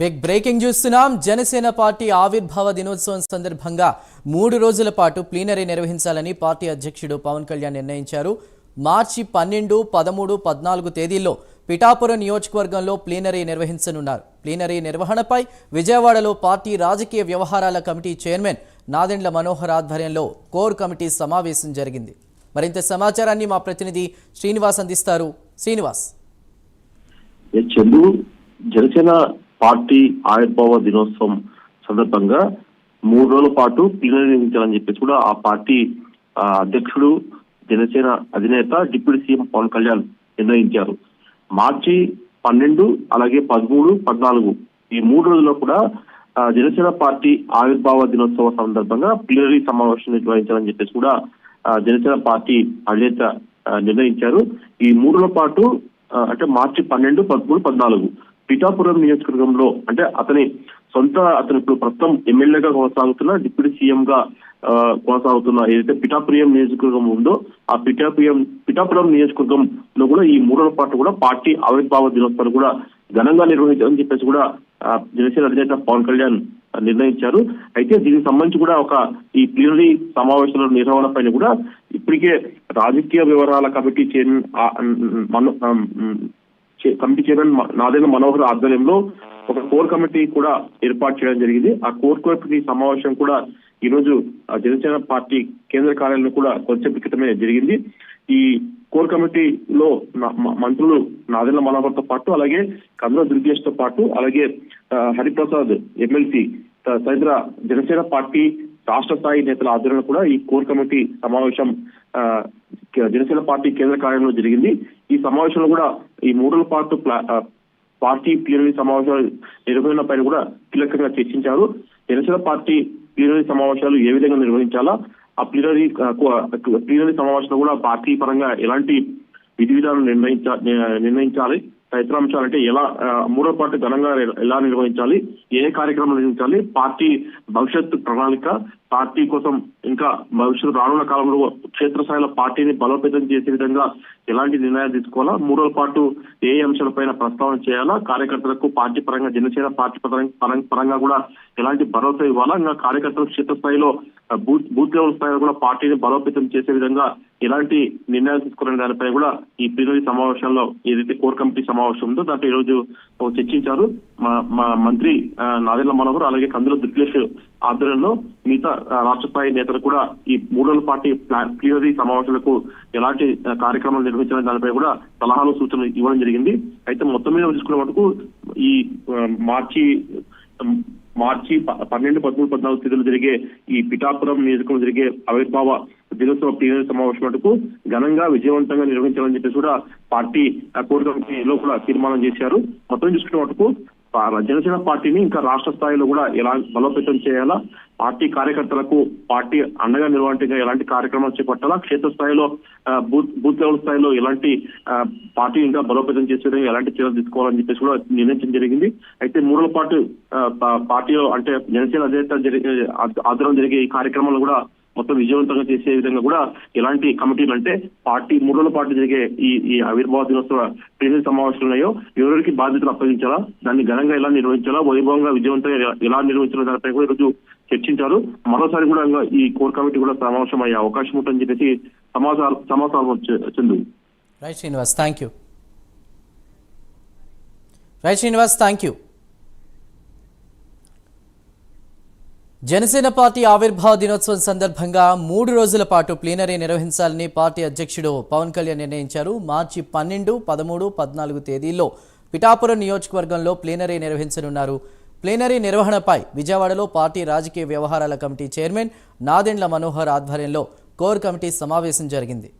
Big breaking చూస్తున్నాం. Janasena party ఆవిర్భావ దినోత్సవం సందర్భంగా 3 రోజుల పాటు ప్లీనరీ నిర్వహించాలని పార్టీ అధ్యక్షుడు పవన్ కళ్యాణ్ నిర్ణయించారు. మార్చి 12, 13, 14 తేదీల్లో పిఠాపురం నియోజకవర్గంలో ప్లీనరీ నిర్వహించనున్నారు. ప్లీనరీ నిర్వహణపై విజయవాడలో పార్టీ రాజకీయ వ్యవహారాల కమిటీ చైర్మన్ నాదెండ్ల మనోహర్ ఆధ్వర్యంలో కోర్ కమిటీ సమావేశం జరిగింది. మరింత సమాచారాన్ని మా ప్రతినిధి శ్రీనివాస్ అందిస్తారు. శ్రీనివాస్, జనసేన పార్టీ ఆవిర్భావ దినోత్సవం సందర్భంగా 3 రోజుల పాటు ప్లీనరీ నిర్వహించాలని చెప్పేసి కూడా ఆ పార్టీ అధ్యక్షుడు, జనసేన అధినేత డిప్యూటీ సీఎం పవన్ కళ్యాణ్ నిర్ణయించారు. మార్చి 12, అలాగే 13, 14 ఈ 3 రోజుల్లో కూడా జనసేన పార్టీ ఆవిర్భావ దినోత్సవ సందర్భంగా ప్లీనరీ సమావేశం నిర్వహించాలని చెప్పేసి కూడా జనసేన పార్టీ అధినేత నిర్ణయించారు. ఈ 3 రోజుల పాటు అంటే మార్చి 12, 13, 14 పిఠాపురం నియోజకవర్గంలో అంటే అతను ఇప్పుడు ప్రస్తుతం ఎమ్మెల్యేగా కొనసాగుతున్న, డిప్యూటీ సీఎం గా కొనసాగుతున్న ఏదైతే పిఠాపురం నియోజకవర్గం ఉందో ఆ పిఠాపురం నియోజకవర్గంలో కూడా ఈ 3 రోజుల పాటు కూడా పార్టీ ఆవిర్భావ దినోత్సవాన్ని కూడా ఘనంగా నిర్వహించాలని చెప్పేసి కూడా జనసేన అధినేత పవన్ కళ్యాణ్ నిర్ణయించారు. అయితే దీనికి సంబంధించి కూడా ఈ ప్లీనరీ సమావేశాల నిర్వహణ పైన కూడా ఇప్పటికే రాజకీయ వ్యవహారాల కమిటీ చైర్మన్ నాదెండ్ల మనోహర్ ఆధ్వర్యంలో ఒక కోర్ కమిటీ కూడా ఏర్పాటు చేయడం జరిగింది. ఆ కోర్ కమిటీ సమావేశం కూడా ఈ రోజు జనసేన పార్టీ కేంద్ర కార్యాలయంలో కూడా కొంచెం క్రితమే జరిగింది. ఈ కోర్ కమిటీలో మంత్రులు నాదెండ్ల మనోహర్ తో పాటు, అలాగే కందుల దుర్గేష్ తో పాటు, అలాగే హరిప్రసాద్ ఎమ్మెల్సీ తదితర జనసేన పార్టీ రాష్ట్ర స్థాయి నేతల ఆధ్వర్యంలో కూడా ఈ కోర్ కమిటీ సమావేశం జనసేన పార్టీ కేంద్ర కార్యాలయంలో జరిగింది. ఈ సమావేశంలో కూడా ఈ 3 రోజుల పాటు పార్టీ ప్లీనరీ సమావేశాలు నిర్వహణ పైన కూడా కీలకంగా చర్చించారు. జనసేన పార్టీ ప్లీనరీ సమావేశాలు ఏ విధంగా నిర్వహించాలా, ఆ ప్లీనరీ సమావేశంలో కూడా పార్టీ పరంగా ఎలాంటి విధి విధానం నిర్ణయించాలి, తదితర అంశాలంటే ఎలా 3 రోజుల పాటు ఘనంగా ఎలా నిర్వహించాలి, ఏ కార్యక్రమాలు నిర్వహించాలి, పార్టీ భవిష్యత్తు ప్రణాళిక, పార్టీ కోసం ఇంకా భవిష్యత్తు రానున్న కాలంలో క్షేత్రస్థాయిలో పార్టీని బలోపేతం చేసే విధంగా ఎలాంటి నిర్ణయాలు తీసుకోవాలా, 3 రోజుల పాటు ఏ అంశాలపైన ప్రస్తావన చేయాలా, కార్యకర్తలకు పార్టీ పరంగా జనసేన పార్టీ పరంగా కూడా ఎలాంటి భరోసా ఇవ్వాలా, ఇంకా కార్యకర్తలు క్షేత్రస్థాయిలో బూత్ లెవెల్ స్థాయిలో కూడా పార్టీని బలోపేతం చేసే విధంగా ఎలాంటి నిర్ణయాలు తీసుకోవాలనే దానిపై కూడా ఈ ప్లీనరీ సమావేశంలో ఏదైతే కోర్ కమిటీ సమావేశం ఉందో దాంట్లో ఈ రోజు చర్చించారు. మా మంత్రి నాదెండ్ల మనోహర్, అలాగే కందుల దుర్గేష్ ఆధ్వర్యంలో మిగతా రాష్ట్ర స్థాయి నేతలు కూడా ఈ 3 రోజుల పార్టీ ప్లీనరీ సమావేశాలకు ఎలాంటి కార్యక్రమాలు నిర్వహించాలని దానిపై కూడా సలహాలు, సూచనలు ఇవ్వడం జరిగింది. అయితే మొత్తం మీద తీసుకునే మటుకు ఈ మార్చి 12, 13, 14 తేదీలు జరిగే ఈ పిఠాపురం నియోజకవర్గంలో జరిగే ఆవిర్భావ దినోత్సవ ప్లీనరీ సమావేశం మటుకు ఘనంగా విజయవంతంగా నిర్వహించాలని చెప్పేసి కూడా పార్టీ కోర్ కమిటీలో కూడా తీర్మానం చేశారు. మొత్తం చూసుకునే మటుకు జనసేన పార్టీని ఇంకా రాష్ట్ర స్థాయిలో కూడా ఎలా బలోపేతం చేయాలా, పార్టీ కార్యకర్తలకు పార్టీ అండగా నిలవడానికి ఎలాంటి కార్యక్రమాలు చేపట్టాలా, క్షేత్రస్థాయిలో బూత్ లెవెల్ స్థాయిలో ఎలాంటి పార్టీ ఇంకా బలోపేతం చేసే ఎలాంటి చర్యలు తీసుకోవాలని చెప్పేసి కూడా నిర్ణయించడం జరిగింది. అయితే 3 రోజుల పాటు పార్టీలో అంటే జనసేన అధినేత ఆధ్వర్యంలో జరిగే ఈ కార్యక్రమాలు కూడా మొత్తం విజయవంతంగా చేసే విధంగా కూడా ఎలాంటి కమిటీలు అంటే పార్టీ 3 రోజుల పాటు జరిగే ఈ ఆవిర్భావ దినోత్సవ ప్లీనరీ సమావేశాలు ఉన్నాయో ఎవరికి బాధ్యతలు అప్పగించాలా, దాన్ని ఘనంగా ఎలా నిర్వహించాలా, వైభవంగా విజయవంతంగా ఎలా నిర్వహించాలో దానిపై కూడా ఈరోజు చర్చించారు. మరోసారి కూడా ఈ కోర్ కమిటీ కూడా సమావేశం అయ్యే అవకాశం ఉంటుందని చెప్పేసి సమాచారం చెందు. Right Srinivas, thank you. Janasena party ఆవిర్భావ దినోత్సవం సందర్భంగా 3 రోజుల పాటు ప్లీనరీ నిర్వహించాలని పార్టీ అధ్యక్షుడు పవన్ కళ్యాణ్ నిర్ణయించారు. మార్చి 12, 13, 14 తేదీల్లో పిఠాపురం నియోజకవర్గంలో ప్లీనరీ నిర్వహించనున్నారు. ప్లీనరీ నిర్వహణపై విజయవాడలో పార్టీ రాజకీయ వ్యవహారాల కమిటీ చైర్మన్ నాదెండ్ల మనోహర్ ఆధ్వర్యంలో కోర్ కమిటీ సమావేశం జరిగింది.